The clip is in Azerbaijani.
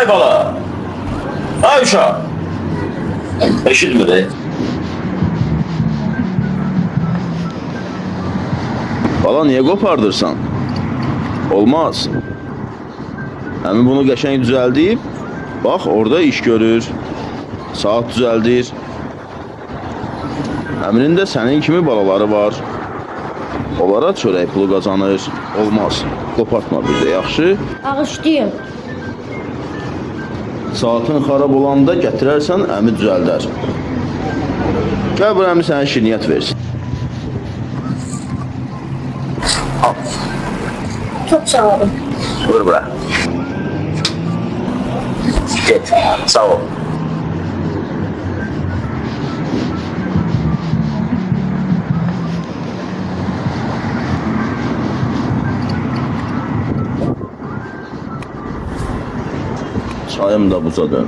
Ay bala. Ay uşaq. Eşitmir ey. Bala niye kopardırsan? Olmaz. Həmin bunu qəşəng düzəldib, bax orada iş görür, saat düzəldir. Həminin də sənin kimi balaları var. Onlara çörək pulu qazanır. Olmaz. Qopartma bir də, yaxşı? Ağışlayım. Saatın xarab olanda gətirərsən, əmi düzəldər. Gəl bu əmi sənə şirniyyat versin. Çok sağ olun. Buyur bura. Get. Sağ ol. Çayım da buza döndü.